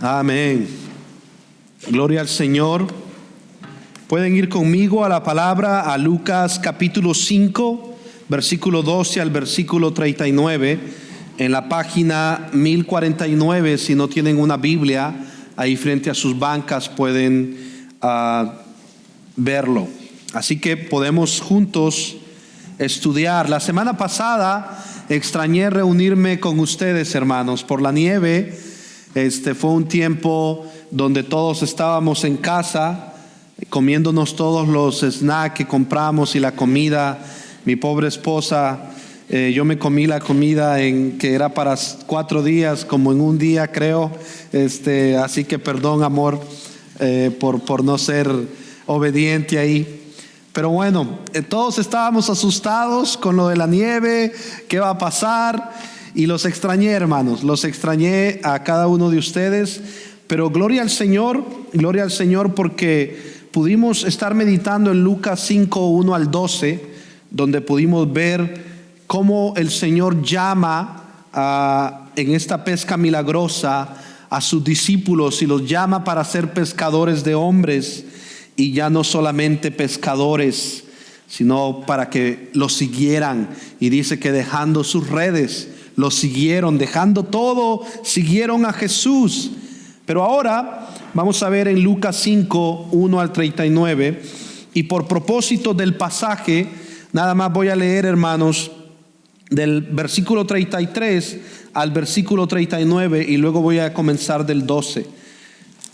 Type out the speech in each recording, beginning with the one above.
Amén. Gloria al Señor. Pueden ir conmigo a la palabra, a Lucas capítulo 5, versículo 12 al versículo 39, en la página 1049. Si no tienen una Biblia, ahí frente a sus bancas pueden verlo. Así que podemos juntos estudiar. La semana pasada extrañé reunirme con ustedes, hermanos, por la nieve. Fue un tiempo donde todos estábamos en casa, comiéndonos todos los snacks que compramos y la comida. Mi pobre esposa, yo me comí la comida que era para 4 días, como en un día creo. Así que perdón, amor, por no ser obediente ahí. Pero bueno, todos estábamos asustados con lo de la nieve, qué va a pasar, y los extrañé, hermanos, los extrañé a cada uno de ustedes. Pero gloria al Señor porque pudimos estar meditando en Lucas 5, 1 al 12, donde pudimos ver cómo el Señor llama en esta pesca milagrosa a sus discípulos y los llama para ser pescadores de hombres. Y ya no solamente pescadores, sino para que los siguieran. Y dice que dejando sus redes, los siguieron, dejando todo, siguieron a Jesús. Pero ahora vamos a ver en Lucas 5, 1 al 39. Y por propósito del pasaje, nada más voy a leer, hermanos, del versículo 33 al versículo 39, y luego voy a comenzar del 12.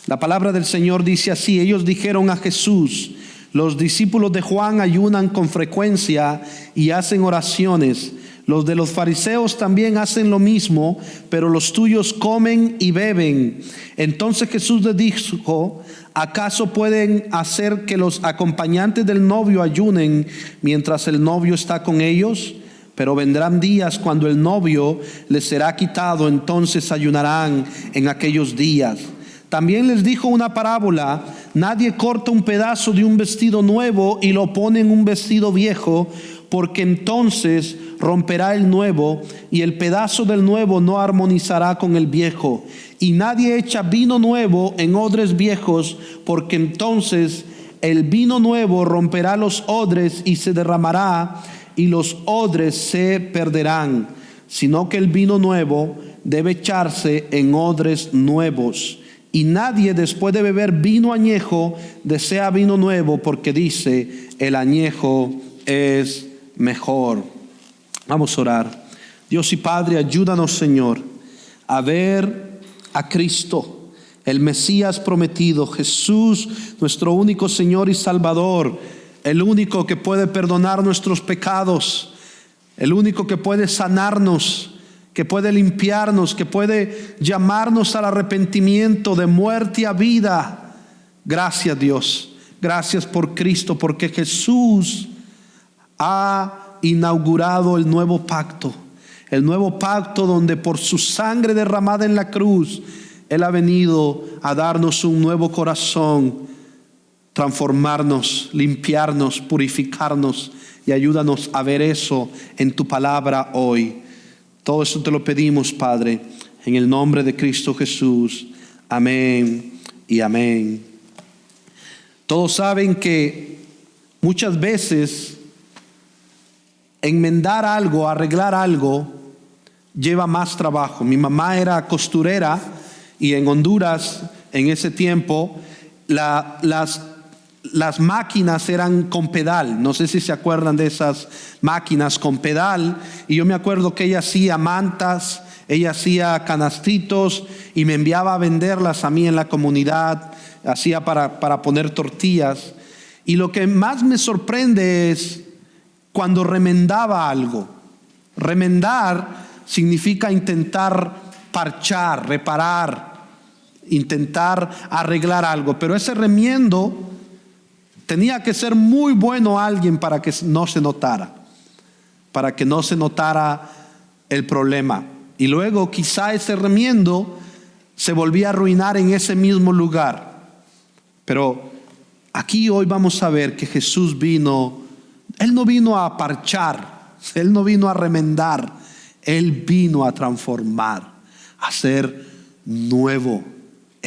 La palabra del Señor dice así: ellos dijeron a Jesús: los discípulos de Juan ayunan con frecuencia y hacen oraciones. Los de los fariseos también hacen lo mismo, pero los tuyos comen y beben. Entonces Jesús les dijo: ¿acaso pueden hacer que los acompañantes del novio ayunen mientras el novio está con ellos? Pero vendrán días cuando el novio les será quitado, entonces ayunarán en aquellos días. También les dijo una parábola: nadie corta un pedazo de un vestido nuevo y lo pone en un vestido viejo, porque entonces romperá el nuevo y el pedazo del nuevo no armonizará con el viejo. Y nadie echa vino nuevo en odres viejos, porque entonces el vino nuevo romperá los odres y se derramará y los odres se perderán, sino que el vino nuevo debe echarse en odres nuevos. Y nadie, después de beber vino añejo, desea vino nuevo, porque dice: el añejo es mejor. Vamos a orar. Dios y Padre, ayúdanos, Señor, a ver a Cristo, el Mesías prometido, Jesús, nuestro único Señor y Salvador, el único que puede perdonar nuestros pecados, el único que puede sanarnos, que puede limpiarnos, que puede llamarnos al arrepentimiento, de muerte a vida. Gracias, Dios. Gracias por Cristo, porque Jesús ha inaugurado el nuevo pacto donde por su sangre derramada en la cruz, Él ha venido a darnos un nuevo corazón, transformarnos, limpiarnos, purificarnos, y ayúdanos a ver eso en tu palabra hoy. Todo eso te lo pedimos, Padre, en el nombre de Cristo Jesús. Amén y amén. Todos saben que muchas veces enmendar algo, arreglar algo, lleva más trabajo. Mi mamá era costurera, y en Honduras, en ese tiempo, las máquinas eran con pedal. No sé si se acuerdan de esas máquinas con pedal. Y yo me acuerdo que ella hacía mantas, ella hacía canastitos y me enviaba a venderlas a mí en la comunidad. Hacía para poner tortillas. Y lo que más me sorprende es cuando remendaba algo. Remendar significa intentar parchar, reparar, intentar arreglar algo. Pero ese remiendo tenía que ser muy bueno alguien para que no se notara, el problema. Y luego quizá ese remiendo se volvía a arruinar en ese mismo lugar. Pero aquí hoy vamos a ver que Jesús vino. Él no vino a parchar, Él no vino a remendar, Él vino a transformar, a hacer nuevo.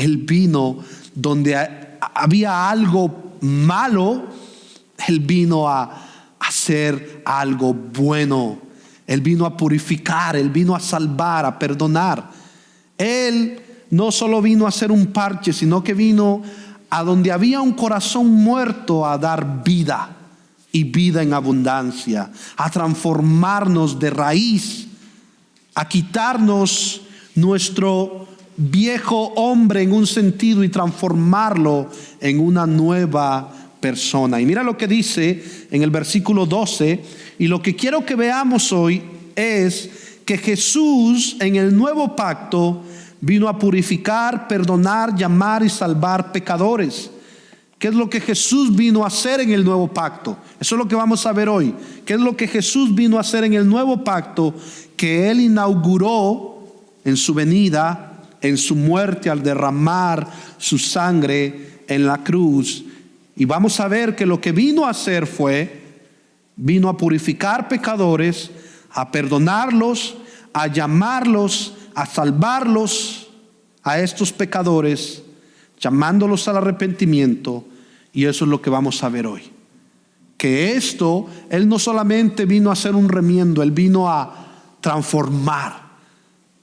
Él vino donde había algo malo. Él vino a hacer algo bueno. Él vino a purificar, Él vino a salvar, a perdonar. Él no solo vino a hacer un parche, sino que vino a donde había un corazón muerto a dar vida, y vida en abundancia, a transformarnos de raíz, a quitarnos nuestro viejo hombre en un sentido y transformarlo en una nueva persona. Y mira lo que dice en el versículo 12, y lo que quiero que veamos hoy es que Jesús en el nuevo pacto vino a purificar, perdonar, llamar y salvar pecadores. ¿Qué es lo que Jesús vino a hacer en el nuevo pacto? Eso es lo que vamos a ver hoy. ¿Qué es lo que Jesús vino a hacer en el nuevo pacto que Él inauguró en su venida, en su muerte al derramar su sangre en la cruz? Y vamos a ver que lo que vino a hacer vino a purificar pecadores, a perdonarlos, a llamarlos, a salvarlos a estos pecadores, llamándolos al arrepentimiento. Y eso es lo que vamos a ver hoy. Que esto, Él no solamente vino a hacer un remiendo, Él vino a transformar,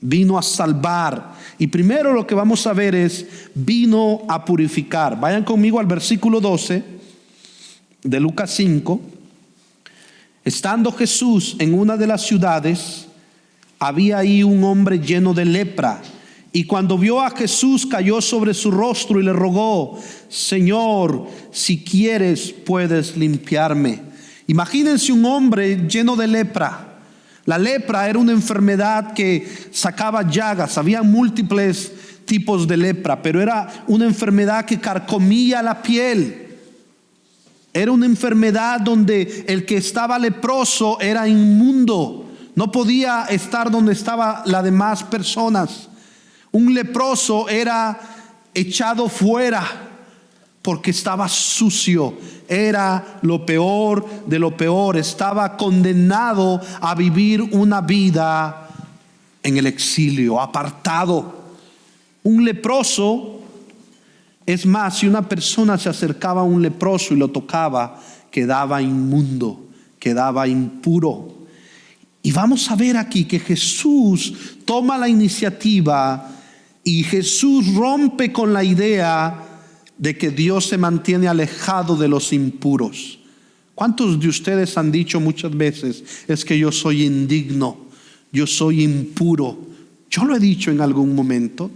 vino a salvar. Y primero lo que vamos a ver es, vino a purificar. Vayan conmigo al versículo 12 de Lucas 5. Estando Jesús en una de las ciudades, había ahí un hombre lleno de lepra. Y cuando vio a Jesús, cayó sobre su rostro y le rogó: Señor, si quieres, puedes limpiarme. Imagínense un hombre lleno de lepra. La lepra era una enfermedad que sacaba llagas. Había múltiples tipos de lepra, pero era una enfermedad que carcomía la piel. Era una enfermedad donde el que estaba leproso era inmundo. No podía estar donde estaban las demás personas. Un leproso era echado fuera porque estaba sucio. Era lo peor de lo peor. Estaba condenado a vivir una vida en el exilio, apartado. Un leproso, es más, si una persona se acercaba a un leproso y lo tocaba, quedaba inmundo, quedaba impuro. Y vamos a ver aquí que Jesús toma la iniciativa y Jesús rompe con la idea de que Dios se mantiene alejado de los impuros. ¿Cuántos de ustedes han dicho muchas veces: es que yo soy indigno, yo soy impuro? Yo lo he dicho en algún momento.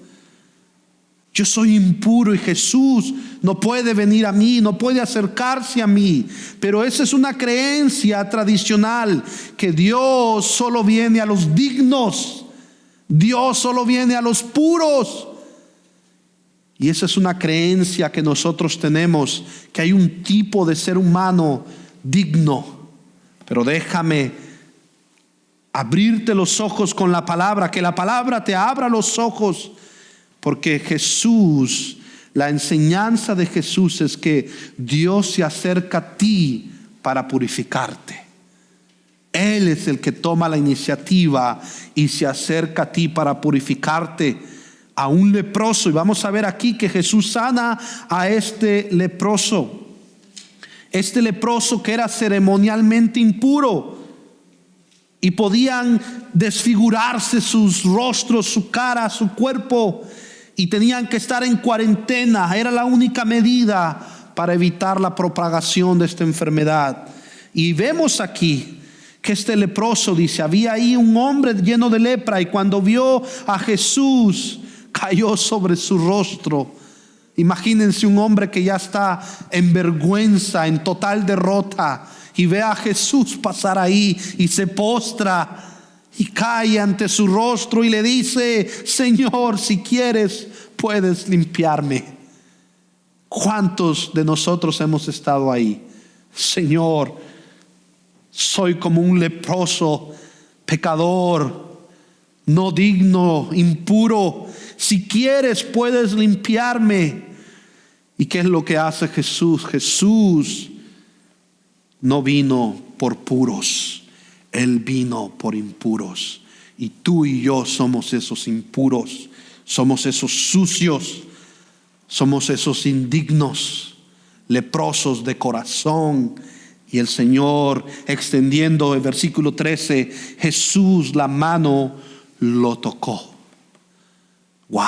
Yo soy impuro y Jesús no puede venir a mí, no puede acercarse a mí. Pero esa es una creencia tradicional, que Dios solo viene a los dignos, Dios solo viene a los puros. Y esa es una creencia que nosotros tenemos, que hay un tipo de ser humano digno. Pero déjame abrirte los ojos con la palabra, que la palabra te abra los ojos. Porque Jesús, la enseñanza de Jesús es que Dios se acerca a ti para purificarte. Él es el que toma la iniciativa y se acerca a ti para purificarte. A un leproso, y vamos a ver aquí que Jesús sana a este leproso. Este leproso que era ceremonialmente impuro y podían desfigurarse sus rostros, su cara, su cuerpo, y tenían que estar en cuarentena. Era la única medida para evitar la propagación de esta enfermedad. Y vemos aquí que este leproso, dice, había ahí un hombre lleno de lepra, y cuando vio a Jesús, cayó sobre su rostro. Imagínense un hombre que ya está en vergüenza, en total derrota, y ve a Jesús pasar ahí y se postra y cae ante su rostro y le dice: Señor, si quieres, puedes limpiarme. ¿Cuántos de nosotros hemos estado ahí? Señor, soy como un leproso, pecador, no digno, impuro. Si quieres, puedes limpiarme. ¿Y qué es lo que hace Jesús? Jesús no vino por puros, Él vino por impuros. Y tú y yo somos esos impuros, somos esos sucios. Somos esos indignos, leprosos de corazón. Y el Señor, extendiendo el versículo 13, Jesús la mano lo tocó. Wow.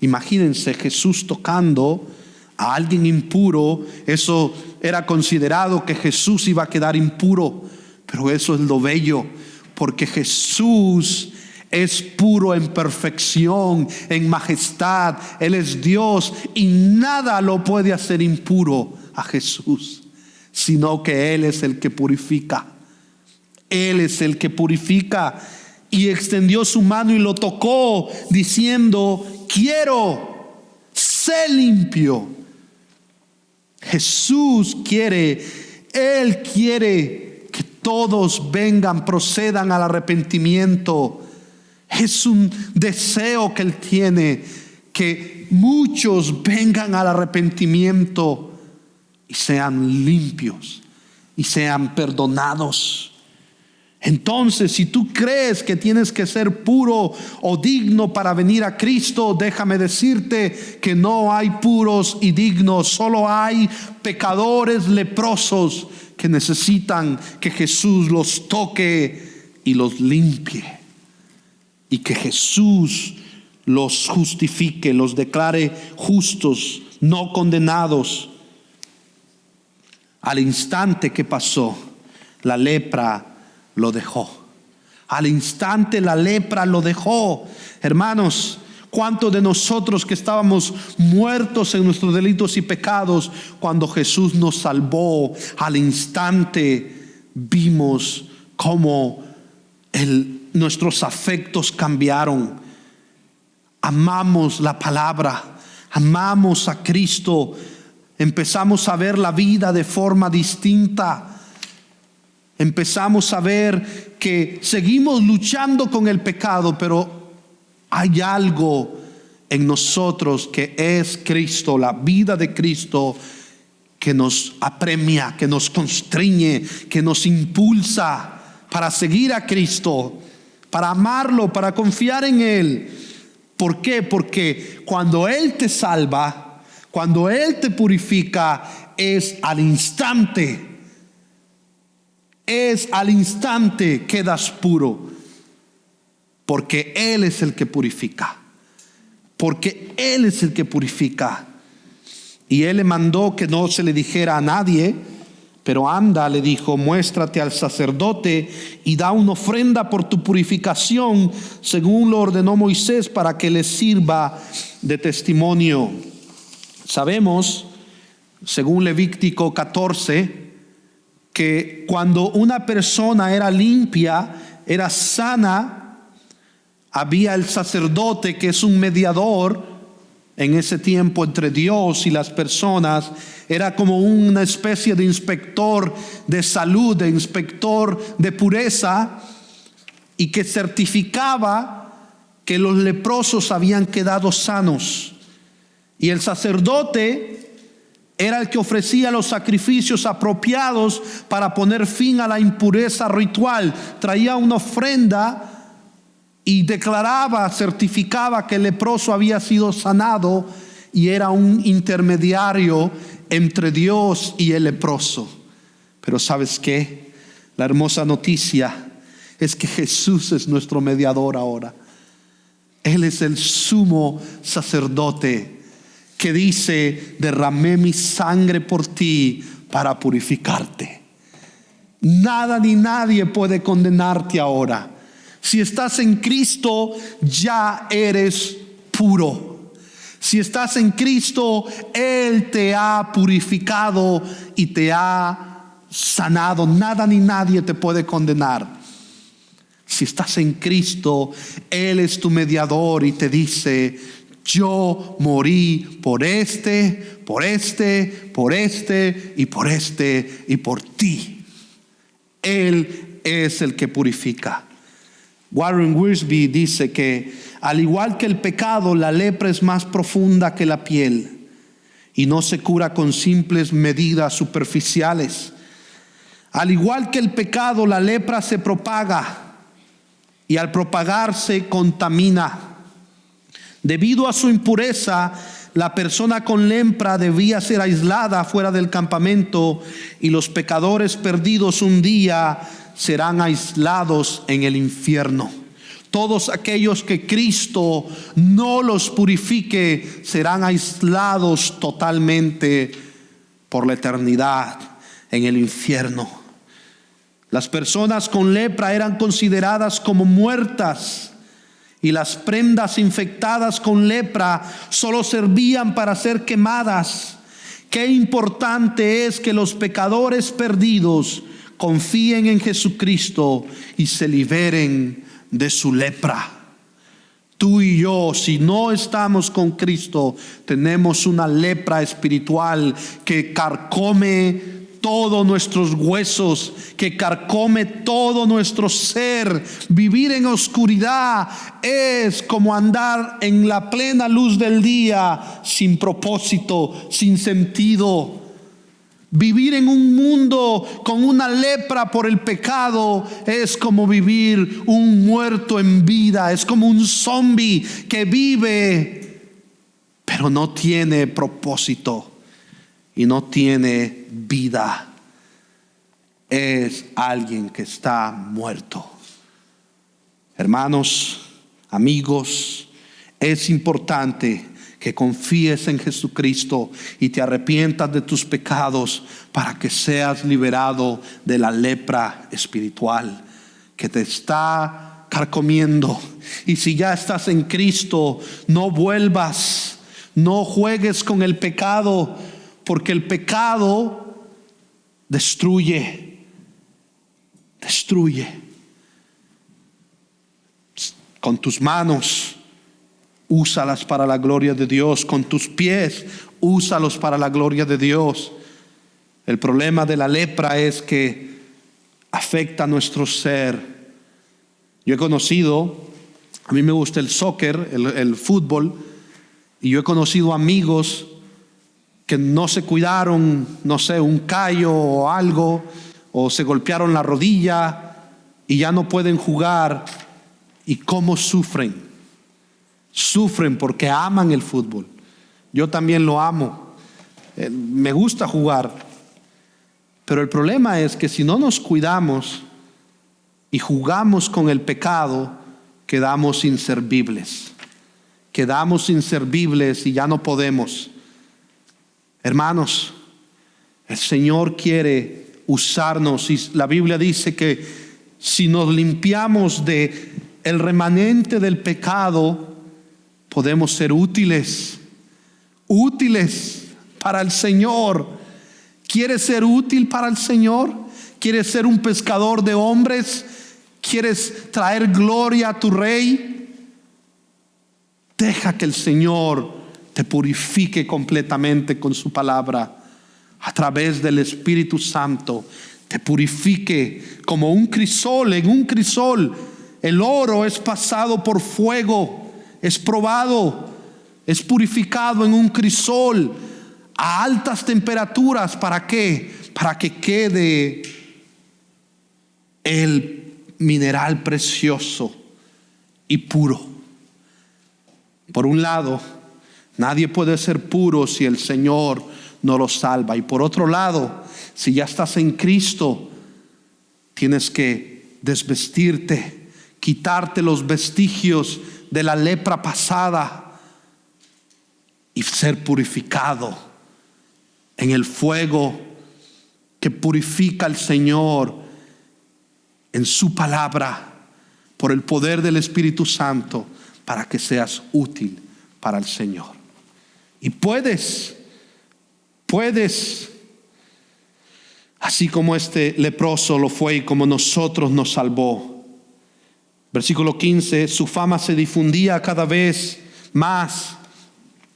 Imagínense Jesús tocando a alguien impuro. Eso era considerado que Jesús iba a quedar impuro. Pero eso es lo bello, porque Jesús es puro en perfección, en majestad. Él es Dios y nada lo puede hacer impuro a Jesús, sino que Él es el que purifica. Él es el que purifica. Y extendió su mano y lo tocó, diciendo: quiero, sé limpio. Jesús quiere, Él quiere que todos vengan, procedan al arrepentimiento. Es un deseo que Él tiene, que muchos vengan al arrepentimiento y sean limpios y sean perdonados. Entonces, si tú crees que tienes que ser puro o digno para venir a Cristo, déjame decirte que no hay puros y dignos, solo hay pecadores leprosos que necesitan que Jesús los toque y los limpie, y que Jesús los justifique, los declare justos, no condenados. Al instante que pasó, la lepra lo dejó. Al instante la lepra lo dejó. Hermanos, ¿cuántos de nosotros que estábamos muertos en nuestros delitos y pecados, cuando Jesús nos salvó, al instante vimos cómo nuestros afectos cambiaron? Amamos la palabra, amamos a Cristo, empezamos a ver la vida de forma distinta. Empezamos a ver que seguimos luchando con el pecado, pero hay algo en nosotros que es Cristo, la vida de Cristo, que nos apremia, que nos constriñe, que nos impulsa para seguir a Cristo, para amarlo, para confiar en Él. ¿Por qué? Porque cuando Él te salva, cuando Él te purifica, es al instante. Es al instante quedas puro, porque Él es el que purifica. Porque Él es el que purifica. Y Él le mandó que no se le dijera a nadie, pero anda, le dijo, muéstrate al sacerdote y da una ofrenda por tu purificación, según lo ordenó Moisés, para que le sirva de testimonio. Sabemos, según Levítico 14, que cuando una persona era limpia, era sana, había el sacerdote, que es un mediador en ese tiempo entre Dios y las personas. Era como una especie de inspector de salud, de inspector de pureza, y que certificaba que los leprosos habían quedado sanos. Y el sacerdote era el que ofrecía los sacrificios apropiados para poner fin a la impureza ritual. Traía una ofrenda y declaraba, certificaba que el leproso había sido sanado, y era un intermediario entre Dios y el leproso. Pero ¿sabes qué? La hermosa noticia es que Jesús es nuestro mediador ahora. Él es el sumo sacerdote que dice: derramé mi sangre por ti para purificarte. Nada ni nadie puede condenarte ahora. Si estás en Cristo, ya eres puro. Si estás en Cristo, Él te ha purificado y te ha sanado. Nada ni nadie te puede condenar. Si estás en Cristo, Él es tu mediador y te dice: yo morí por este, por este, por este y por este y por ti. Él es el que purifica. Warren Wiersbe dice que al igual que el pecado, la lepra es más profunda que la piel y no se cura con simples medidas superficiales. Al igual que el pecado, la lepra se propaga y al propagarse contamina. Debido a su impureza, la persona con lepra debía ser aislada fuera del campamento, y los pecadores perdidos un día serán aislados en el infierno. Todos aquellos que Cristo no los purifique serán aislados totalmente por la eternidad en el infierno. Las personas con lepra eran consideradas como muertas, y las prendas infectadas con lepra solo servían para ser quemadas. Qué importante es que los pecadores perdidos confíen en Jesucristo y se liberen de su lepra. Tú y yo, si no estamos con Cristo, tenemos una lepra espiritual que carcome todos nuestros huesos, que carcome todo nuestro ser. Vivir en oscuridad es como andar en la plena luz del día, sin propósito, sin sentido. Vivir en un mundo con una lepra por el pecado es como vivir un muerto en vida. Es como un zombie que vive, pero no tiene propósito y no tiene vida. Es alguien que está muerto. Hermanos, amigos, es importante que confíes en Jesucristo y te arrepientas de tus pecados para que seas liberado de la lepra espiritual que te está carcomiendo. Y si ya estás en Cristo, no vuelvas, no juegues con el pecado, porque el pecado destruye. Con tus manos, úsalas para la gloria de Dios. Con tus pies, úsalos para la gloria de Dios. El problema de la lepra es que afecta a nuestro ser. Yo he conocido, a mí me gusta el soccer, el fútbol, y yo he conocido amigos que no se cuidaron, no sé, un callo o algo, o se golpearon la rodilla y ya no pueden jugar. ¿Y cómo sufren? Sufren porque aman el fútbol. Yo también lo amo, me gusta jugar, pero el problema es que si no nos cuidamos y jugamos con el pecado, quedamos inservibles y ya no podemos. Hermanos, el Señor quiere usarnos, y la Biblia dice que si nos limpiamos de el remanente del pecado, podemos ser útiles para el Señor. ¿Quieres ser útil para el Señor? ¿Quieres ser un pescador de hombres? ¿Quieres traer gloria a tu Rey? Deja que el Señor te purifique completamente con su palabra. A través del Espíritu Santo te purifique como un crisol. En un crisol el oro es pasado por fuego, es probado, es purificado en un crisol a altas temperaturas. ¿Para qué? Para que quede el mineral precioso y puro. Por un lado, nadie puede ser puro si el Señor no lo salva. Y por otro lado, si ya estás en Cristo, tienes que desvestirte, quitarte los vestigios de la lepra pasada y ser purificado en el fuego que purifica el Señor en su palabra, por el poder del Espíritu Santo, para que seas útil para el Señor. Y puedes, así como este leproso lo fue y como nosotros nos salvó. Versículo 15, su fama se difundía cada vez más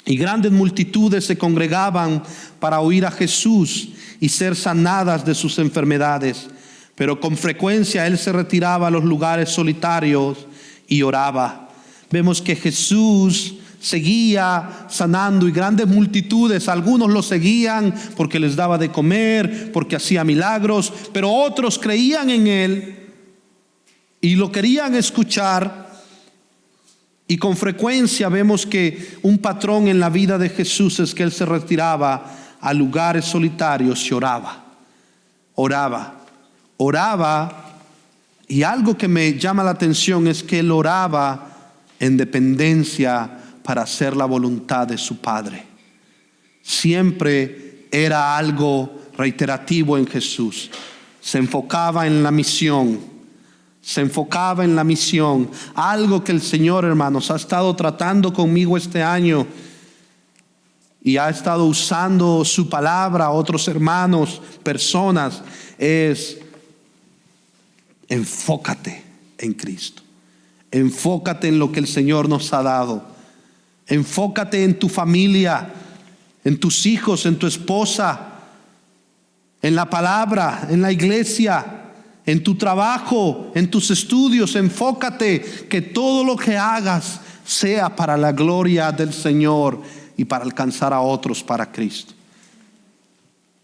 y grandes multitudes se congregaban para oír a Jesús y ser sanadas de sus enfermedades. Pero con frecuencia él se retiraba a los lugares solitarios y oraba. Vemos que Jesús seguía sanando, y grandes multitudes, algunos lo seguían porque les daba de comer, porque hacía milagros, pero otros creían en él y lo querían escuchar. Y con frecuencia vemos que un patrón en la vida de Jesús es que Él se retiraba a lugares solitarios y oraba. Y algo que me llama la atención es que Él oraba en dependencia para hacer la voluntad de su Padre. Siempre era algo reiterativo en Jesús. Se enfocaba en la misión. Algo que el Señor, hermanos, ha estado tratando conmigo este año y ha estado usando su palabra a otros hermanos, personas, es: enfócate en Cristo. Enfócate en lo que el Señor nos ha dado. Enfócate en tu familia, en tus hijos, en tu esposa, en la palabra, en la iglesia, en tu trabajo, en tus estudios. Enfócate que todo lo que hagas sea para la gloria del Señor y para alcanzar a otros para Cristo.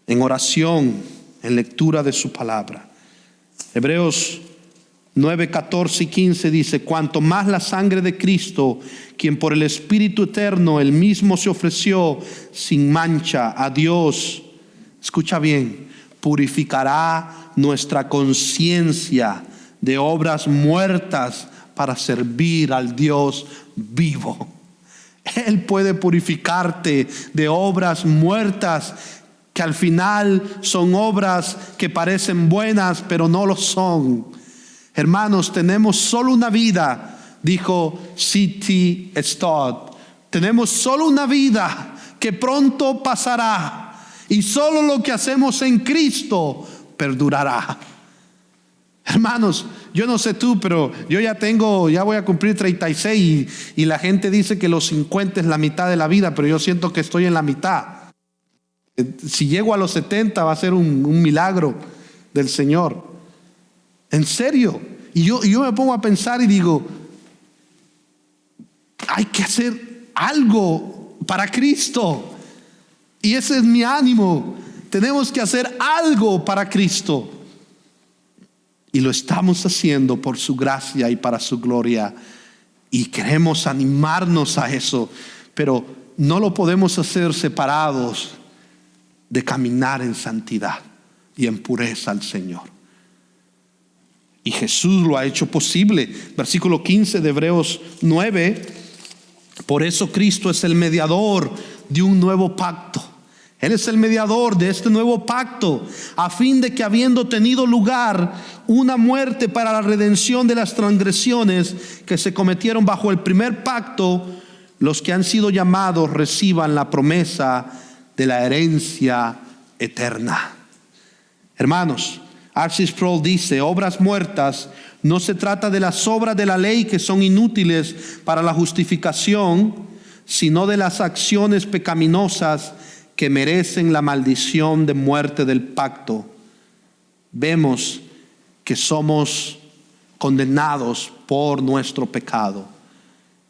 En oración, en lectura de su palabra. Hebreos 9, 14 y 15 dice: cuanto más la sangre de Cristo, quien por el Espíritu eterno él mismo se ofreció sin mancha a Dios, escucha bien, purificará nuestra conciencia de obras muertas para servir al Dios vivo. Él puede purificarte de obras muertas que al final son obras que parecen buenas pero no lo son. Hermanos, tenemos solo una vida, dijo C.T. Stott. Tenemos solo una vida que pronto pasará, y solo lo que hacemos en Cristo perdurará. Hermanos, yo no sé tú, pero yo ya voy a cumplir 36 y la gente dice que los 50 es la mitad de la vida, pero yo siento que estoy en la mitad. Si llego a los 70 va a ser un milagro del Señor. En serio. Y yo me pongo a pensar y digo, hay que hacer algo para Cristo. Y ese es mi ánimo. Tenemos que hacer algo para Cristo. Y lo estamos haciendo por su gracia y para su gloria. Y queremos animarnos a eso. Pero no lo podemos hacer separados de caminar en santidad y en pureza al Señor. Y Jesús lo ha hecho posible. Versículo 15 de Hebreos 9. Por eso Cristo es el mediador de un nuevo pacto. Él es el mediador de este nuevo pacto, a fin de que, habiendo tenido lugar una muerte para la redención de las transgresiones que se cometieron bajo el primer pacto, los que han sido llamados reciban la promesa de la herencia eterna. Hermanos, R.C. Sproul dice: obras muertas no se trata de las obras de la ley que son inútiles para la justificación, sino de las acciones pecaminosas que merecen la maldición de muerte del pacto. Vemos que somos condenados por nuestro pecado.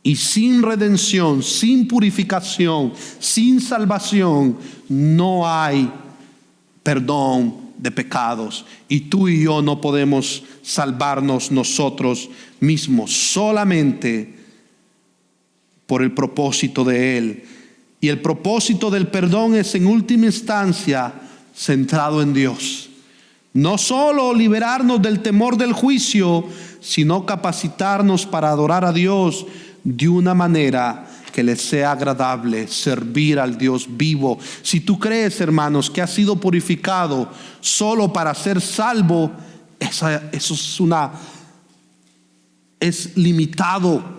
Y sin redención, sin purificación, sin salvación, no hay perdón de pecados. Y tú y yo no podemos salvarnos nosotros mismos, solamente por el propósito de Él. Y el propósito del perdón es, en última instancia, centrado en Dios. No solo liberarnos del temor del juicio, sino capacitarnos para adorar a Dios de una manera que le sea agradable, servir al Dios vivo. Si tú crees, hermanos, que has sido purificado solo para ser salvo, eso es limitado.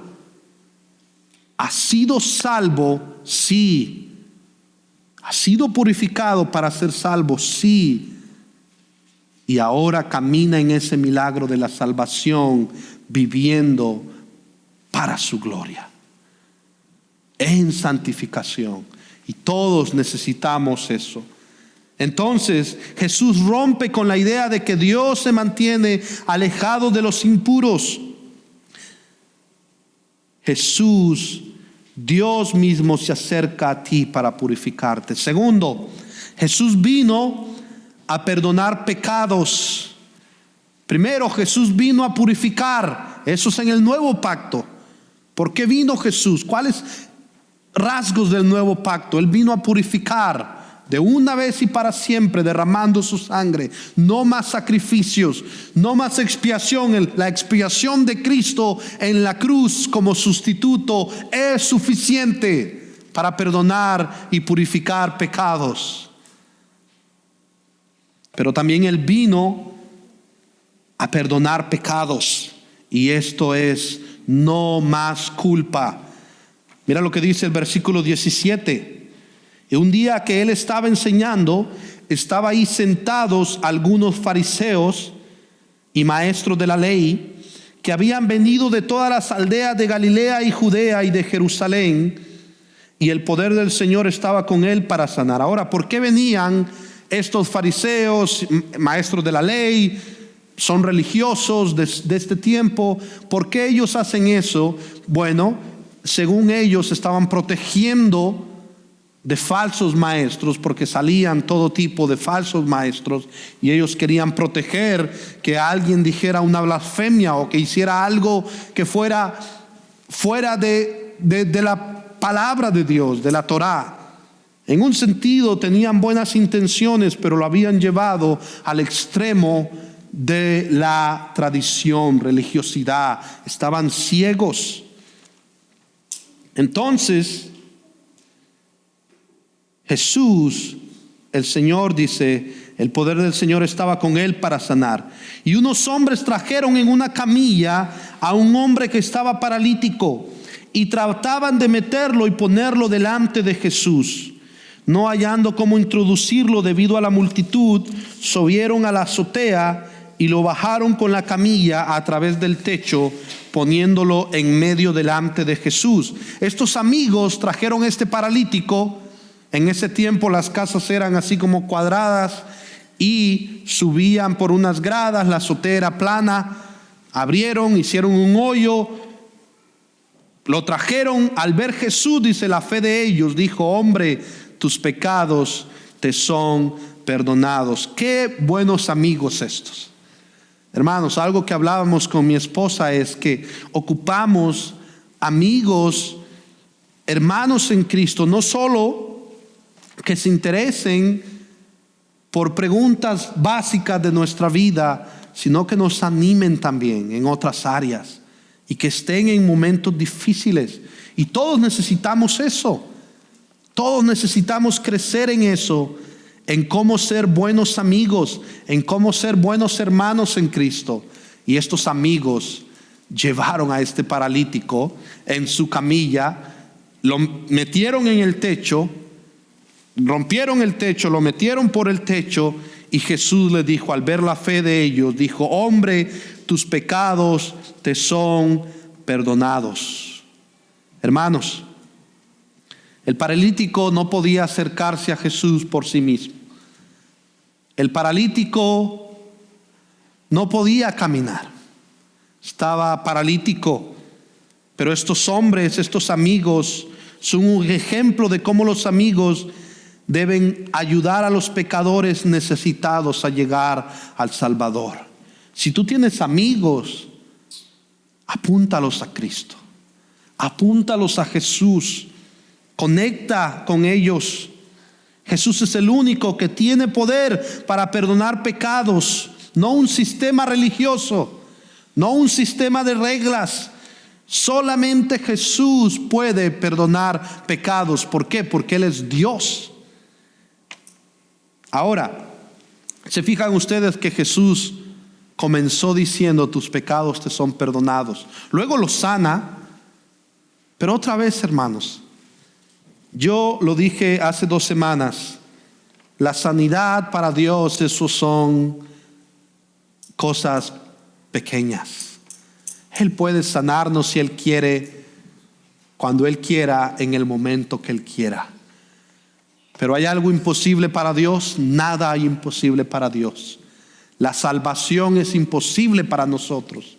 ¿Has sido salvo? Sí. ¿Has sido purificado para ser salvo? Sí. Y ahora camina en ese milagro de la salvación, viviendo para su gloria, en santificación. Y todos necesitamos eso. Entonces Jesús rompe con la idea de que Dios se mantiene alejado de los impuros. Jesús, Dios mismo, se acerca a ti para purificarte. Segundo, Jesús vino a perdonar pecados. Primero, Jesús vino a purificar. Eso es en el nuevo pacto. ¿Por qué vino Jesús? ¿Cuáles rasgos del nuevo pacto? Él vino a purificar de una vez y para siempre, derramando su sangre. No más sacrificios, no más expiación. La expiación de Cristo en la cruz como sustituto es suficiente para perdonar y purificar pecados. Pero también Él vino a perdonar pecados, y esto es no más culpa. Mira lo que dice el versículo 17. Y un día que Él estaba enseñando, estaba ahí sentados algunos fariseos y maestros de la ley, que habían venido de todas las aldeas de Galilea y Judea y de Jerusalén, y el poder del Señor estaba con Él para sanar. Ahora, ¿por qué venían estos fariseos, maestros de la ley? Son religiosos de este tiempo. ¿Por qué ellos hacen eso? Bueno, según ellos estaban protegiendo de falsos maestros, porque salían todo tipo de falsos maestros, y ellos querían proteger que alguien dijera una blasfemia o que hiciera algo que fuera de la palabra de Dios, de la Torá. En un sentido tenían buenas intenciones, pero lo habían llevado al extremo de la tradición, religiosidad. Estaban ciegos. Entonces Jesús, el Señor, dice, el poder del Señor estaba con Él para sanar. Y unos hombres trajeron en una camilla a un hombre que estaba paralítico, y trataban de meterlo y ponerlo delante de Jesús. No hallando cómo introducirlo debido a la multitud, subieron a la azotea y lo bajaron con la camilla a través del techo, poniéndolo en medio delante de Jesús. Estos amigos trajeron este paralítico. En ese tiempo las casas eran así como cuadradas, y subían por unas gradas. La azotea era plana. Abrieron, hicieron un hoyo, lo trajeron. Al ver Jesús, dice, la fe de ellos, dijo: hombre, tus pecados te son perdonados. Qué buenos amigos estos. Hermanos, algo que hablábamos con mi esposa es que ocupamos amigos, hermanos en Cristo, no solo que se interesen por preguntas básicas de nuestra vida, sino que nos animen también en otras áreas, y que estén en momentos difíciles. Y todos necesitamos eso. Todos necesitamos crecer en eso, en cómo ser buenos amigos, en cómo ser buenos hermanos en Cristo. Y estos amigos llevaron a este paralítico en su camilla, lo metieron en el techo, rompieron el techo, lo metieron por el techo, y Jesús le dijo, al ver la fe de ellos, dijo: hombre, tus pecados te son perdonados. Hermanos, el paralítico no podía acercarse a Jesús por sí mismo. El paralítico no podía caminar. Estaba paralítico. Pero estos hombres, estos amigos, son un ejemplo de cómo los amigos deben ayudar a los pecadores necesitados a llegar al Salvador. Si tú tienes amigos, apúntalos a Cristo. Apúntalos a Jesús. Conecta con ellos. Jesús es el único que tiene poder para perdonar pecados. No un sistema religioso, no un sistema de reglas. Solamente Jesús puede perdonar pecados. ¿Por qué? Porque Él es Dios. Ahora, ¿se fijan ustedes que Jesús comenzó diciendo: tus pecados te son perdonados? Luego los sana. Pero otra vez, hermanos, yo lo dije hace 2 semanas, la sanidad para Dios, eso son cosas pequeñas. Él puede sanarnos si Él quiere, cuando Él quiera, en el momento que Él quiera. Pero ¿hay algo imposible para Dios? Nada hay imposible para Dios. La salvación es imposible para nosotros.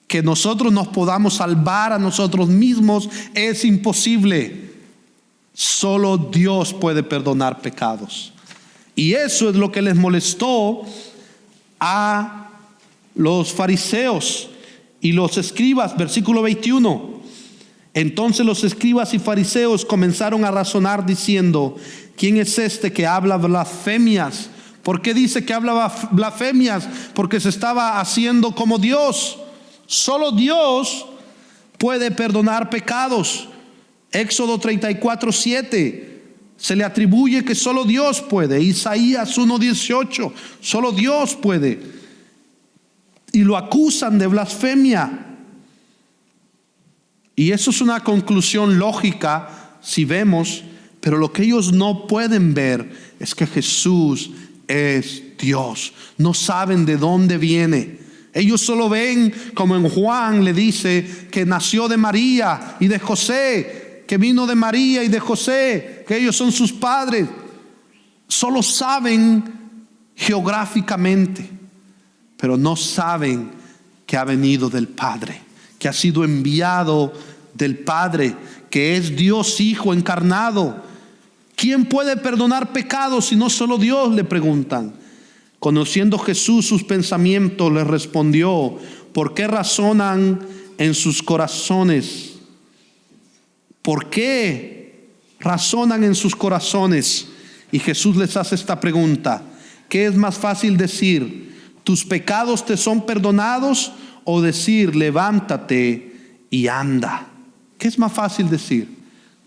Que nosotros nos podamos salvar a nosotros mismos es imposible. Solo Dios puede perdonar pecados. Y eso es lo que les molestó a los fariseos y los escribas. Versículo 21. Entonces los escribas y fariseos comenzaron a razonar diciendo: ¿quién es este que habla blasfemias? ¿Por qué dice que habla blasfemias? Porque se estaba haciendo como Dios. Solo Dios puede perdonar pecados. Éxodo 34:7 se le atribuye que solo Dios puede. Isaías 1:18, solo Dios puede. Y lo acusan de blasfemia. Y eso es una conclusión lógica si vemos, pero lo que ellos no pueden ver es que Jesús es Dios. No saben de dónde viene. Ellos solo ven, como en Juan le dice, que nació de María y de José, que vino de María y de José, que ellos son sus padres. Solo saben geográficamente, pero no saben que ha venido del Padre, que ha sido enviado del Padre, que es Dios Hijo encarnado. ¿Quién puede perdonar pecados si no solo Dios?, le preguntan. Conociendo Jesús sus pensamientos, les respondió: ¿por qué razonan en sus corazones? ¿Por qué razonan en sus corazones? Y Jesús les hace esta pregunta: ¿qué es más fácil decir, tus pecados te son perdonados, o decir, levántate y anda? ¿Qué es más fácil decir?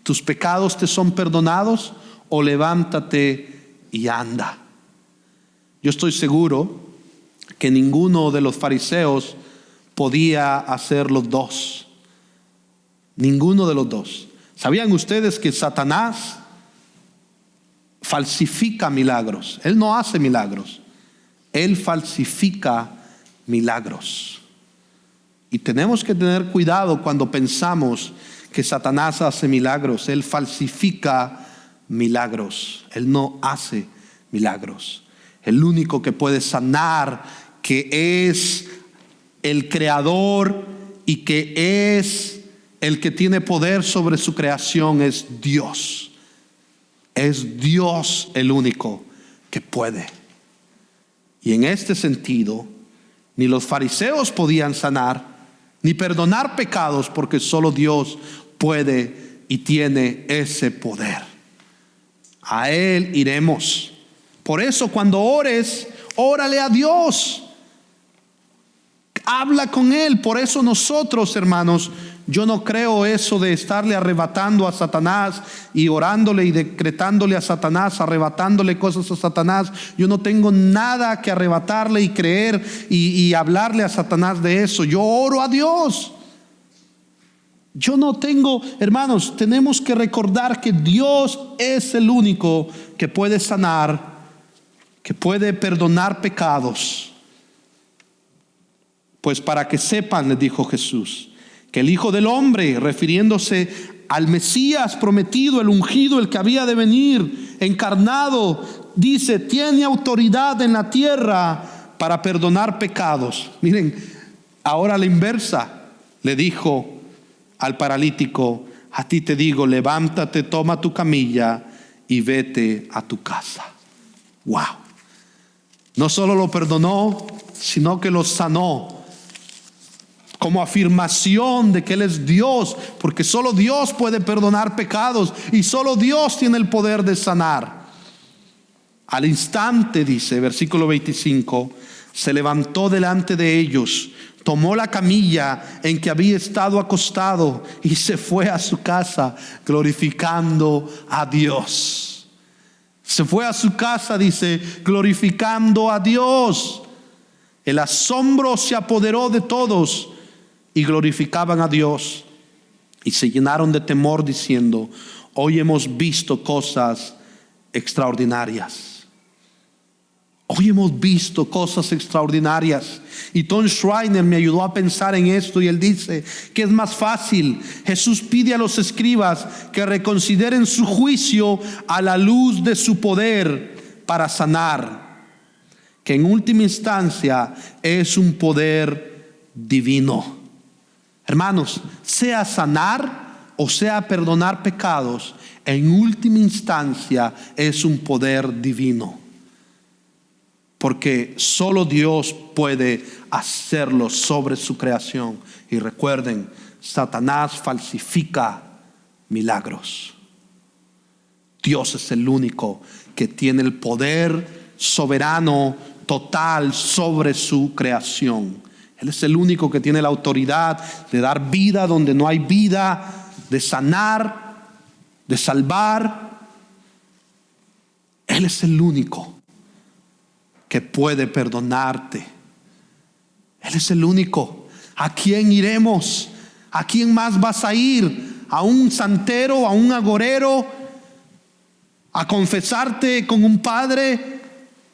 ¿Tus pecados te son perdonados, o levántate y anda? Yo estoy seguro que ninguno de los fariseos podía hacer los dos. Ninguno de los dos. ¿Sabían ustedes que Satanás falsifica milagros? Él no hace milagros. Él falsifica milagros. Y tenemos que tener cuidado cuando pensamos que Satanás hace milagros. Él falsifica milagros. Él no hace milagros. El único que puede sanar, que es el creador y que es el que tiene poder sobre su creación, es Dios. Es Dios el único que puede. Y en este sentido, ni los fariseos podían sanar, ni perdonar pecados, porque solo Dios puede y tiene ese poder. A Él iremos. Por eso cuando ores, órale a Dios. Habla con Él. Por eso nosotros, hermanos, yo no creo eso de estarle arrebatando a Satanás y orándole y decretándole a Satanás, arrebatándole cosas a Satanás. Yo no tengo nada que arrebatarle y creer y hablarle a Satanás de eso. Yo oro a Dios. Yo no tengo, hermanos, tenemos que recordar que Dios es el único que puede sanar, que puede perdonar pecados. Pues para que sepan, les dijo Jesús, que el Hijo del Hombre, refiriéndose al Mesías prometido, el ungido, el que había de venir, encarnado, dice, tiene autoridad en la tierra para perdonar pecados. Miren, ahora a la inversa, le dijo al paralítico: a ti te digo, levántate, toma tu camilla y vete a tu casa. Wow. No solo lo perdonó, sino que lo sanó, como afirmación de que Él es Dios, porque solo Dios puede perdonar pecados y solo Dios tiene el poder de sanar. Al instante, dice, versículo 25, se levantó delante de ellos, tomó la camilla en que había estado acostado y se fue a su casa glorificando a Dios. Se fue a su casa, dice, glorificando a Dios. El asombro se apoderó de todos y glorificaban a Dios y se llenaron de temor diciendo: hoy hemos visto cosas extraordinarias. Hoy hemos visto cosas extraordinarias. Y Tom Schreiner me ayudó a pensar en esto y él dice que es más fácil. Jesús pide a los escribas que reconsideren su juicio a la luz de su poder para sanar, que en última instancia es un poder divino. Hermanos, sea sanar o sea perdonar pecados, en última instancia es un poder divino. Porque solo Dios puede hacerlo sobre su creación. Y recuerden, Satanás falsifica milagros. Dios es el único que tiene el poder soberano total sobre su creación. Él es el único que tiene la autoridad de dar vida donde no hay vida, de sanar, de salvar. Él es el único que puede perdonarte. Él es el único. ¿A quién iremos? ¿A quién más vas a ir? ¿A un santero? ¿A un agorero? ¿A confesarte con un padre?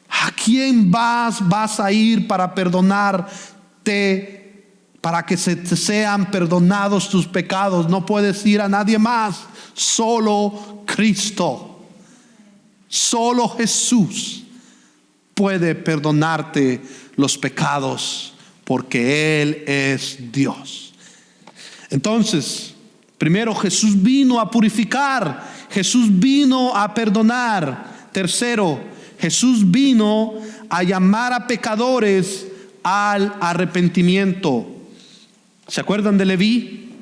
¿A quién vas a ir para perdonarte? Para que se te sean perdonados tus pecados. No puedes ir a nadie más. Solo Cristo. Solo Jesús puede perdonarte los pecados, porque Él es Dios. Entonces, primero, Jesús vino a purificar. Jesús vino a perdonar. Tercero, Jesús vino a llamar a pecadores al arrepentimiento. ¿Se acuerdan de Leví?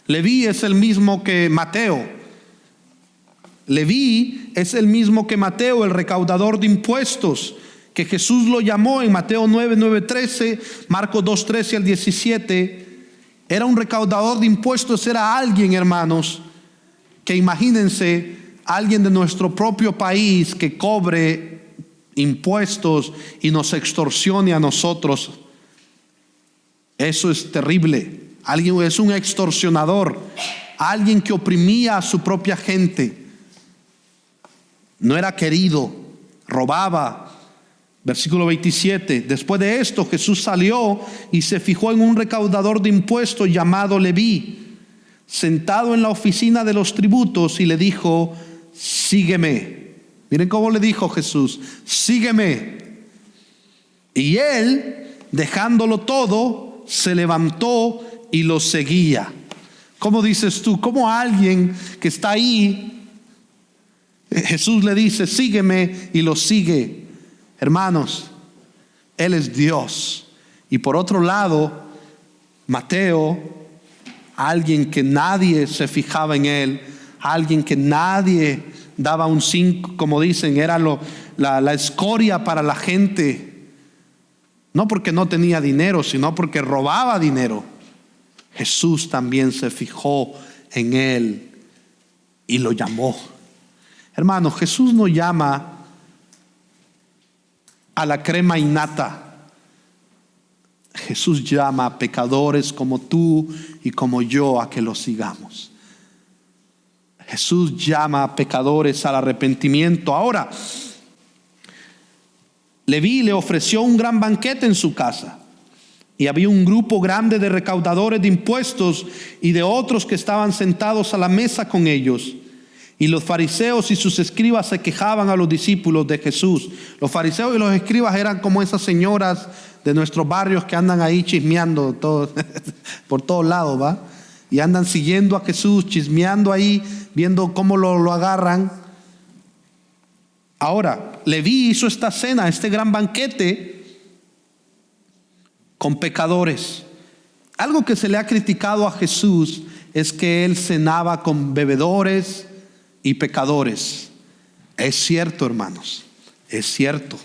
Leví es el mismo que Mateo. Leví es el mismo que Mateo, el recaudador de impuestos, que Jesús lo llamó en Mateo 9:13, Marcos 2:13 al 17. Era un recaudador de impuestos, era alguien, hermanos, que imagínense, alguien de nuestro propio país que cobre impuestos y nos extorsione a nosotros. Eso es terrible. Alguien es un extorsionador, alguien que oprimía a su propia gente. No era querido, robaba. Versículo 27. Después de esto, Jesús salió y se fijó en un recaudador de impuestos llamado Leví, sentado en la oficina de los tributos, y le dijo: sígueme. Miren cómo le dijo Jesús: sígueme. Y él, dejándolo todo, se levantó y lo seguía. ¿Cómo dices tú? ¿Cómo alguien que está ahí, Jesús le dice: sígueme, y lo sigue? Hermanos, Él es Dios. Y por otro lado, Mateo, alguien que nadie se fijaba en él, alguien que nadie daba un 5, como dicen, era la escoria para la gente. No porque no tenía dinero, sino porque robaba dinero. Jesús también se fijó en él y lo llamó. Hermanos, Jesús no llama a la crema innata. Jesús llama a pecadores como tú y como yo a que lo sigamos. Jesús llama a pecadores al arrepentimiento. Ahora, Leví le ofreció un gran banquete en su casa, y había un grupo grande de recaudadores de impuestos y de otros que estaban sentados a la mesa con ellos. Y los fariseos y sus escribas se quejaban a los discípulos de Jesús. Los fariseos y los escribas eran como esas señoras de nuestros barrios que andan ahí chismeando por todos lados, ¿va? Y andan siguiendo a Jesús, chismeando ahí, viendo cómo lo agarran. Ahora, Leví hizo esta cena, este gran banquete, con pecadores. Algo que se le ha criticado a Jesús es que Él cenaba con bebedores y pecadores. Es cierto, hermanos, es cierto.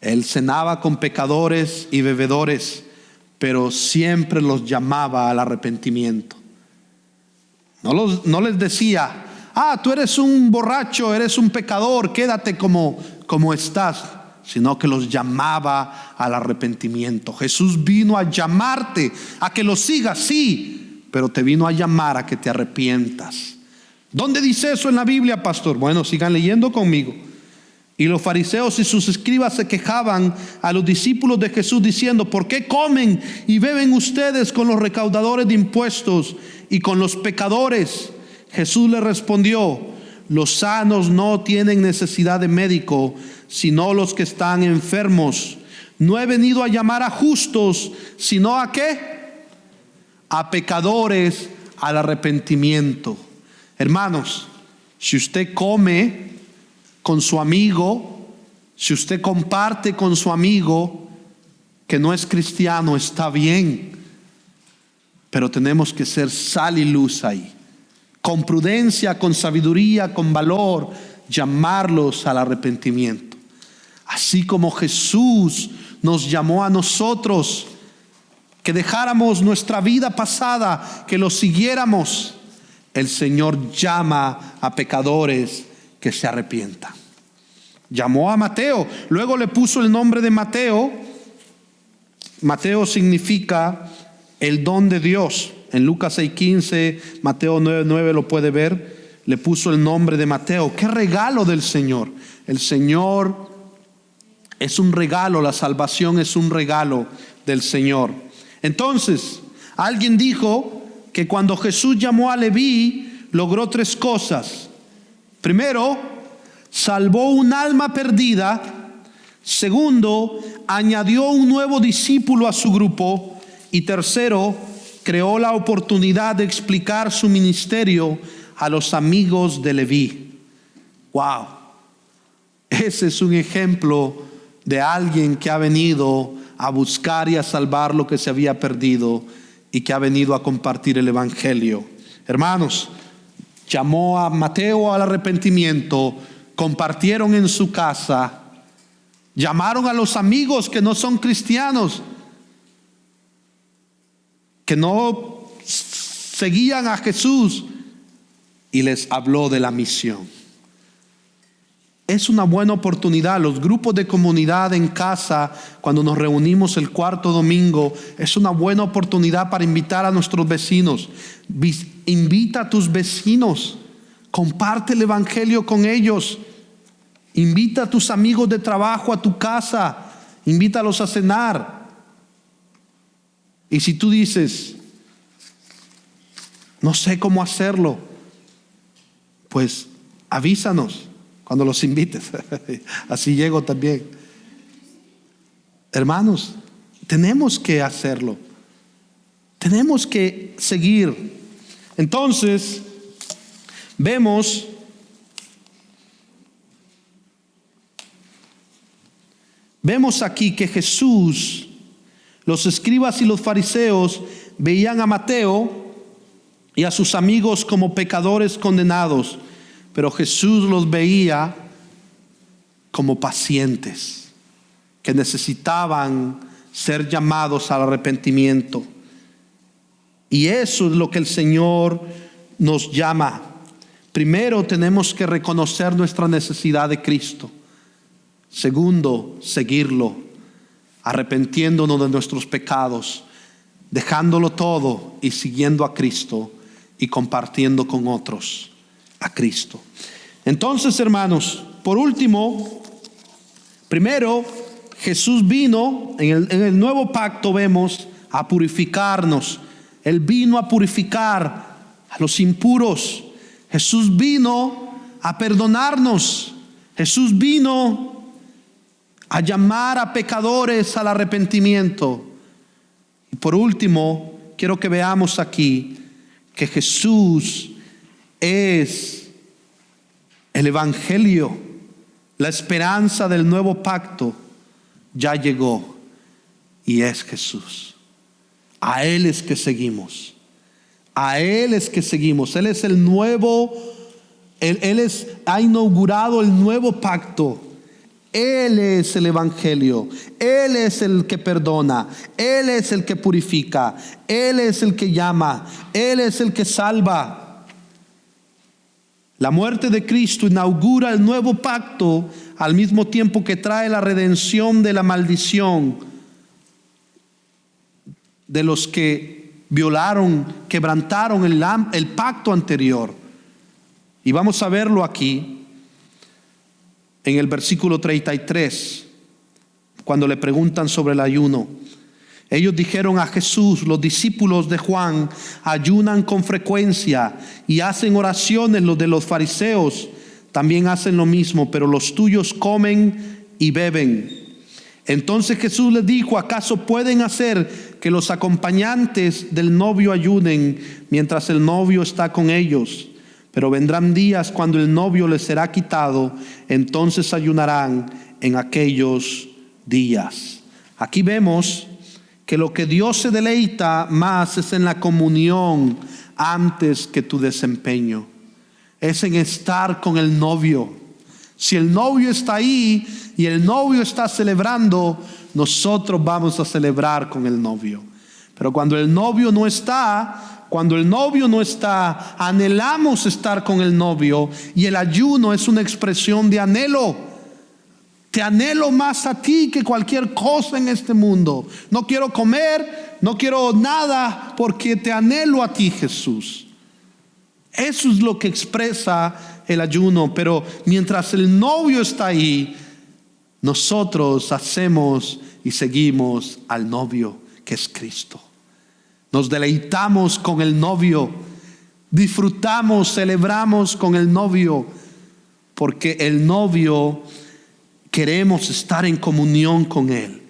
Él cenaba con pecadores y bebedores, pero siempre los llamaba al arrepentimiento. No les decía: tú eres un borracho, eres un pecador, quédate como estás, sino que los llamaba al arrepentimiento. Jesús vino a llamarte a que lo sigas, sí, pero te vino a llamar a que te arrepientas. ¿Dónde dice eso en la Biblia, pastor? Bueno, sigan leyendo conmigo. Y los fariseos y sus escribas se quejaban a los discípulos de Jesús diciendo: ¿por qué comen y beben ustedes con los recaudadores de impuestos y con los pecadores? Jesús les respondió: los sanos no tienen necesidad de médico, sino los que están enfermos. No he venido a llamar a justos, sino ¿a qué? A pecadores al arrepentimiento. Hermanos, si usted come con su amigo, si usted comparte con su amigo que no es cristiano, está bien. pero tenemos que ser sal y luz ahí. Con prudencia, con sabiduría, con valor, llamarlos al arrepentimiento. Así como Jesús nos llamó a nosotros, que dejáramos nuestra vida pasada, que lo siguiéramos, el Señor llama a pecadores que se arrepientan. Llamó a Mateo, luego le puso el nombre de Mateo. Mateo significa el don de Dios. En Lucas 6:15, Mateo 9:9 lo puede ver. Le puso el nombre de Mateo. ¡Qué regalo del Señor! El Señor es un regalo, la salvación es un regalo del Señor. Entonces, alguien dijo que cuando Jesús llamó a Leví, logró 3 cosas. Primero, salvó un alma perdida. Segundo, añadió un nuevo discípulo a su grupo. Y tercero, creó la oportunidad de explicar su ministerio a los amigos de Leví. ¡Wow! Ese es un ejemplo de alguien que ha venido a buscar y a salvar lo que se había perdido y que ha venido a compartir el evangelio. Hermanos, llamó a Mateo al arrepentimiento, compartieron en su casa, llamaron a los amigos que no son cristianos, que no seguían a Jesús, y les habló de la misión. Es una buena oportunidad. Los grupos de comunidad en casa, cuando nos reunimos el 4º domingo, es una buena oportunidad para invitar a nuestros vecinos. Invita a tus vecinos, comparte el evangelio con ellos. Invita a tus amigos de trabajo a tu casa, invítalos a cenar. Y si tú dices, no sé cómo hacerlo, pues avísanos cuando los invites. Así llego también. Hermanos, tenemos que hacerlo. Tenemos que seguir. Entonces, vemos aquí que Jesús, los escribas y los fariseos veían a Mateo y a sus amigos como pecadores condenados, pero Jesús los veía como pacientes que necesitaban ser llamados al arrepentimiento. Y eso es lo que el Señor nos llama. Primero, tenemos que reconocer nuestra necesidad de Cristo. Segundo, seguirlo, arrepentiéndonos de nuestros pecados, dejándolo todo y siguiendo a Cristo y compartiendo con otros a Cristo. Entonces, hermanos, por último, primero, Jesús vino, en el nuevo pacto vemos, a purificarnos. Él vino a purificar a los impuros. Jesús vino a perdonarnos. Jesús vino a llamar a pecadores al arrepentimiento. Y por último, quiero que veamos aquí que Jesús es el evangelio, la esperanza del nuevo pacto. Ya llegó y es Jesús. A Él es que seguimos. A Él es que seguimos. Él es el nuevo, ha inaugurado el nuevo pacto. Él es el evangelio. Él es el que perdona. Él es el que purifica. Él es el que llama. Él es el que salva. La muerte de Cristo inaugura el nuevo pacto al mismo tiempo que trae la redención de la maldición de los que violaron, quebrantaron el pacto anterior. Y vamos a verlo aquí en el versículo 33, cuando le preguntan sobre el ayuno. Ellos dijeron a Jesús: los discípulos de Juan ayunan con frecuencia y hacen oraciones. Los de los fariseos también hacen lo mismo, pero los tuyos comen y beben. Entonces Jesús les dijo: ¿acaso pueden hacer que los acompañantes del novio ayunen mientras el novio está con ellos? Pero vendrán días cuando el novio les será quitado, entonces ayunarán en aquellos días. Aquí vemos que que lo que Dios se deleita más es en la comunión antes que tu desempeño. Es en estar con el novio. Si el novio está ahí y el novio está celebrando, nosotros vamos a celebrar con el novio. Pero cuando el novio no está, anhelamos estar con el novio, y el ayuno es una expresión de anhelo. Te anhelo más a ti que cualquier cosa en este mundo. No quiero comer, no quiero nada, porque te anhelo a ti, Jesús. Eso es lo que expresa el ayuno. Pero mientras el novio está ahí, nosotros hacemos y seguimos al novio, que es Cristo. Nos deleitamos con el novio, disfrutamos, celebramos con el novio, porque el novio queremos estar en comunión con Él.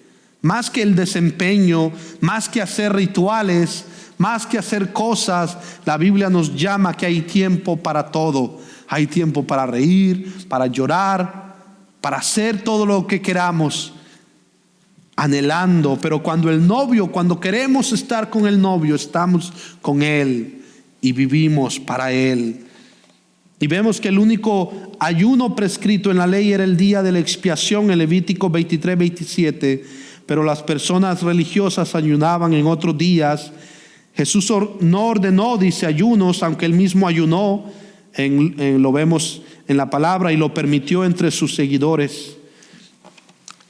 Más que el desempeño, más que hacer rituales, más que hacer cosas, la Biblia nos llama que hay tiempo para todo. Hay tiempo para reír, para llorar, para hacer todo lo que queramos, anhelando. Pero cuando queremos estar con el novio, estamos con Él y vivimos para Él. Y vemos que el único ayuno prescrito en la ley era el día de la expiación, en Levítico 23-27, pero las personas religiosas ayunaban en otros días. Jesús no ordenó, dice, ayunos, aunque Él mismo ayunó, lo vemos en la palabra, y lo permitió entre sus seguidores.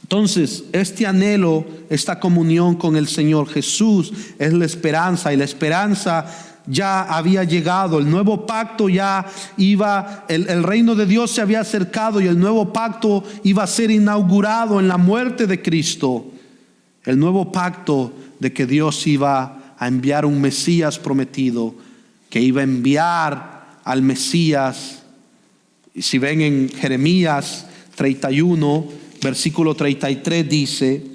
Entonces, este anhelo, esta comunión con el Señor Jesús es la esperanza, y la esperanza ya había llegado. El nuevo pacto ya iba, el reino de Dios se había acercado, y el nuevo pacto iba a ser inaugurado en la muerte de Cristo. El nuevo pacto de que Dios iba a enviar un Mesías prometido, que iba a enviar al Mesías. Y si ven en Jeremías 31, versículo 33, dice: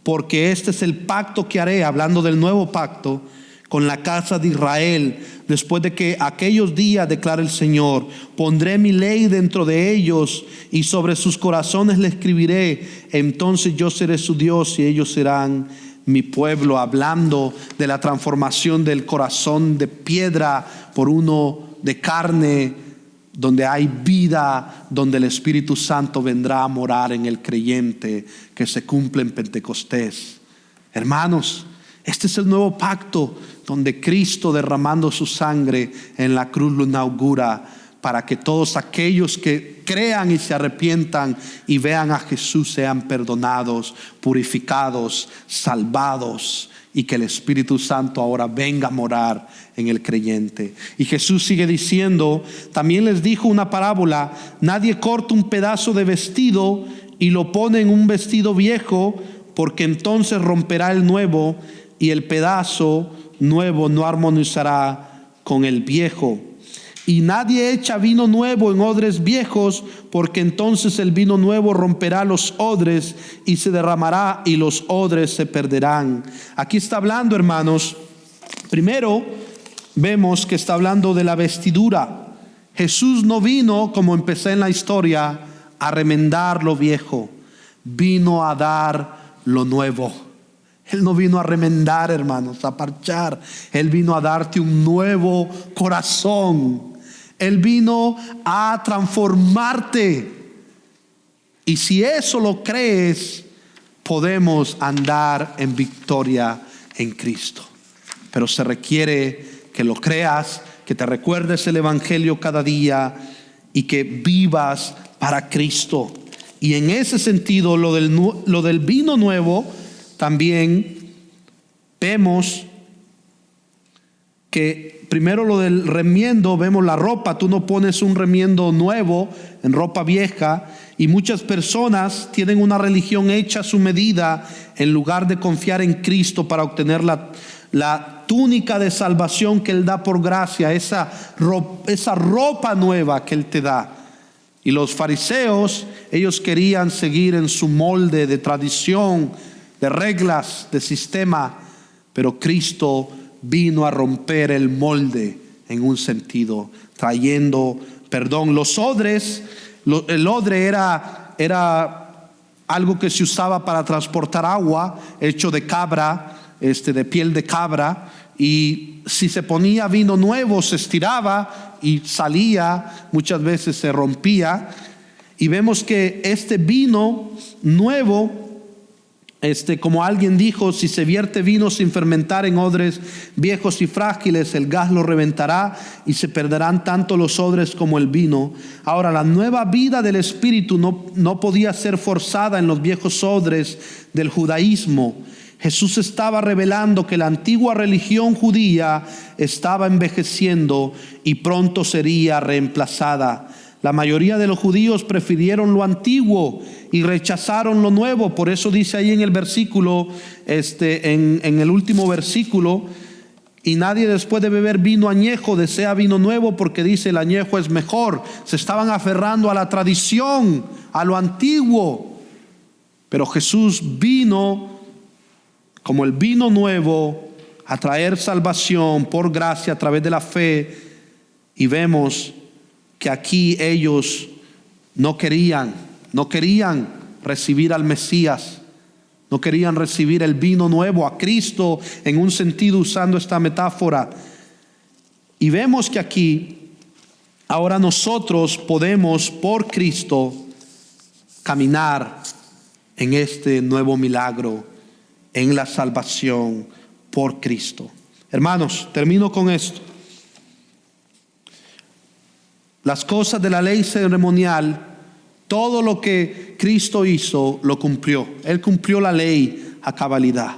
porque este es el pacto que haré, hablando del nuevo pacto, con la casa de Israel, después de que aquellos días, declara el Señor, pondré mi ley dentro de ellos, y sobre sus corazones le escribiré. Entonces yo seré su Dios y ellos serán mi pueblo. Hablando de la transformación del corazón de piedra por uno de carne, donde hay vida, donde el Espíritu Santo vendrá a morar en el creyente, que se cumple en Pentecostés. Hermanos, este es el nuevo pacto, donde Cristo, derramando su sangre en la cruz, lo inaugura, para que todos aquellos que crean y se arrepientan y vean a Jesús sean perdonados, purificados, salvados, y que el Espíritu Santo ahora venga a morar en el creyente. Y Jesús sigue diciendo, también les dijo una parábola: nadie corta un pedazo de vestido y lo pone en un vestido viejo, porque entonces romperá el nuevo, y el pedazo nuevo no armonizará con el viejo. Y nadie echa vino nuevo en odres viejos, porque entonces el vino nuevo romperá los odres y se derramará, y los odres se perderán. Aquí está hablando, hermanos, primero vemos que está hablando de la vestidura. Jesús no vino, como empecé en la historia, a remendar lo viejo, vino a dar lo nuevo. Él no vino a remendar, hermanos, a parchar. Él vino a darte un nuevo corazón. Él vino a transformarte. Y si eso lo crees, podemos andar en victoria en Cristo. Pero se requiere que lo creas, que te recuerdes el Evangelio cada día y que vivas para Cristo. Y en ese sentido, lo del vino nuevo, también vemos que primero lo del remiendo, vemos la ropa. Tú no pones un remiendo nuevo en ropa vieja, y muchas personas tienen una religión hecha a su medida en lugar de confiar en Cristo para obtener la túnica de salvación que Él da por gracia, esa ropa nueva que Él te da. Y los fariseos, ellos querían seguir en su molde de tradición, de reglas, de sistema, pero Cristo vino a romper el molde en un sentido, trayendo perdón. Los odres, el odre era algo que se usaba para transportar agua, hecho de cabra, de piel de cabra, y si se ponía vino nuevo se estiraba y salía, muchas veces se rompía. Y vemos que este vino nuevo, como alguien dijo, si se vierte vino sin fermentar en odres viejos y frágiles, el gas lo reventará y se perderán tanto los odres como el vino. Ahora, la nueva vida del Espíritu no podía ser forzada en los viejos odres del judaísmo. Jesús estaba revelando que la antigua religión judía estaba envejeciendo y pronto sería reemplazada. La mayoría de los judíos prefirieron lo antiguo y rechazaron lo nuevo. Por eso dice ahí en el versículo, en el último versículo, y nadie después de beber vino añejo desea vino nuevo, porque dice el añejo es mejor. Se estaban aferrando a la tradición, a lo antiguo. Pero Jesús vino como el vino nuevo a traer salvación por gracia a través de la fe. Y vemos que aquí ellos no querían recibir al Mesías, no querían recibir el vino nuevo, a Cristo, en un sentido, usando esta metáfora. Y vemos que aquí ahora nosotros podemos por Cristo caminar en este nuevo milagro, en la salvación por Cristo. Hermanos, termino con esto. Las cosas de la ley ceremonial, todo lo que Cristo hizo, lo cumplió. Él cumplió la ley a cabalidad.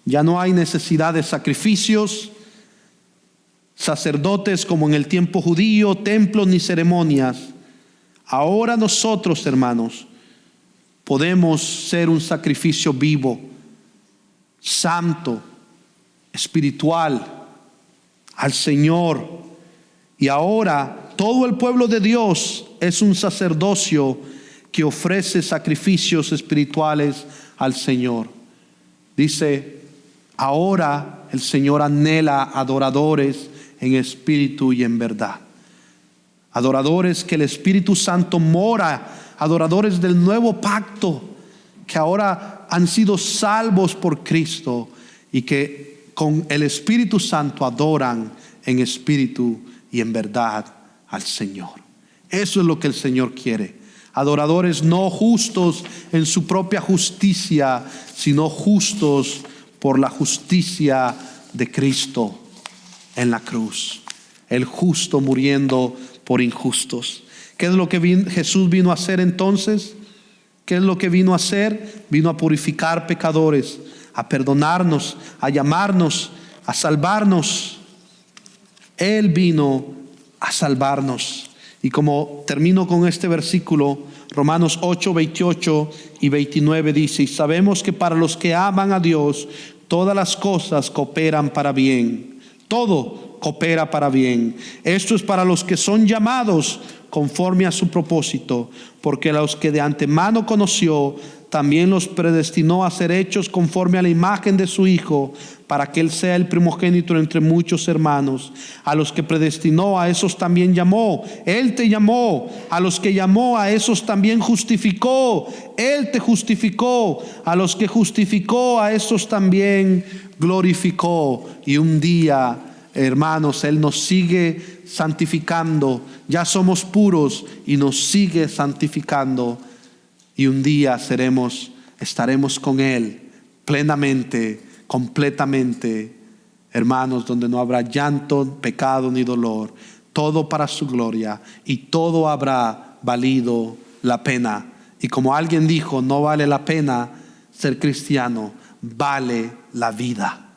Ya no hay necesidad de sacrificios, sacerdotes como en el tiempo judío, templos ni ceremonias. Ahora nosotros, hermanos, podemos ser un sacrificio vivo, santo, espiritual, al Señor. Y ahora todo el pueblo de Dios es un sacerdocio que ofrece sacrificios espirituales al Señor. Dice, ahora el Señor anhela adoradores en espíritu y en verdad. Adoradores que el Espíritu Santo mora, adoradores del nuevo pacto, que ahora han sido salvos por Cristo y que con el Espíritu Santo adoran en espíritu y en verdad al Señor. Eso es lo que el Señor quiere. Adoradores no justos en su propia justicia, sino justos por la justicia de Cristo en la cruz. El justo muriendo por injustos. ¿Qué es lo que Jesús vino a hacer entonces? ¿Qué es lo que vino a hacer? Vino a purificar pecadores, a perdonarnos, a llamarnos, a salvarnos. Él vino a salvarnos. Y como termino con este versículo, Romanos 8, 28 y 29 dice: y sabemos que para los que aman a Dios, todas las cosas cooperan para bien. Todo coopera para bien. Esto es para los que son llamados conforme a su propósito, porque a los que de antemano conoció, también los predestinó a ser hechos conforme a la imagen de su Hijo, para que Él sea el primogénito entre muchos hermanos. A los que predestinó, a esos también llamó. Él te llamó. A los que llamó, a esos también justificó. Él te justificó. A los que justificó, a esos también glorificó. Y un día, hermanos, Él nos sigue santificando. Ya somos puros y nos sigue santificando. Y un día estaremos con Él plenamente, completamente, hermanos, donde no habrá llanto, pecado ni dolor. Todo para su gloria, y todo habrá valido la pena. Y como alguien dijo, no vale la pena ser cristiano, vale la vida,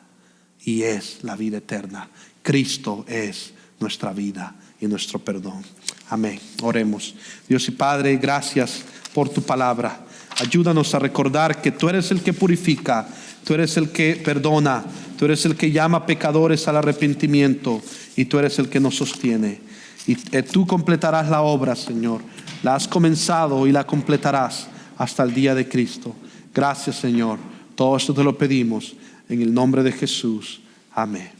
y es la vida eterna. Cristo es nuestra vida y nuestro perdón. Amén. Oremos. Dios y Padre, gracias por tu palabra. Ayúdanos a recordar que tú eres el que purifica, tú eres el que perdona, tú eres el que llama pecadores al arrepentimiento, y tú eres el que nos sostiene. Y tú completarás la obra, Señor. La has comenzado y la completarás hasta el día de Cristo. Gracias, Señor. Todo esto te lo pedimos en el nombre de Jesús. Amén.